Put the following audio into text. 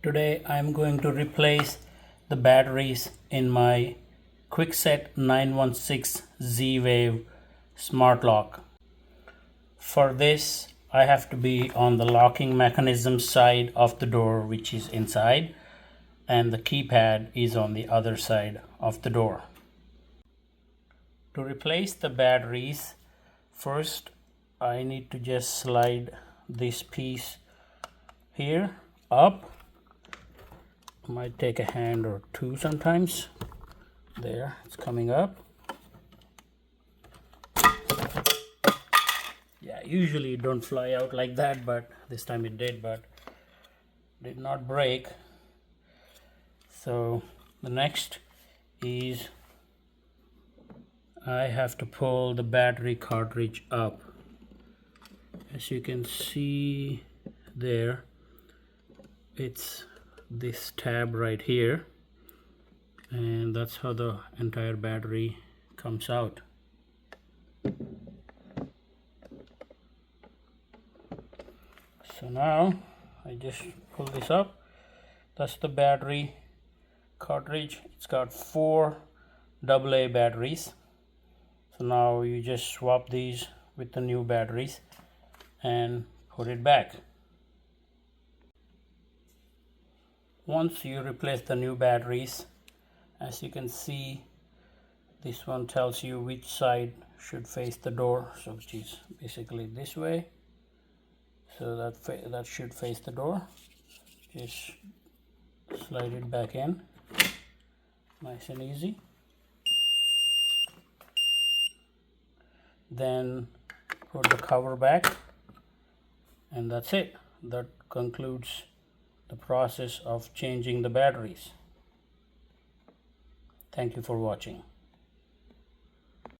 Today I'm going to replace the batteries in my Kwikset 916 Z-Wave Smartlock. For this I have to be on the locking mechanism side of the door, which is inside, and the keypad is on the other side of the door. To replace the batteries, first I need to just slide this piece here up. Might take a hand or two sometimes. There, it's coming up. Yeah, usually it don't fly out like that, but this time it did, but did not break. So the next is I have to pull the battery cartridge up. As you can see there, it's this tab right here, and that's how the entire battery comes out. So now I just pull this up. That's the battery cartridge. It's got 4 AA batteries. So now you just swap these with the new batteries and put it back. Once you replace the new batteries, as you can see, this one tells you which side should face the door, so which is basically this way. So that should face the door. Just slide it back in, nice and easy. Then put the cover back, and that's it. That concludes the process of changing the batteries. Thank you for watching.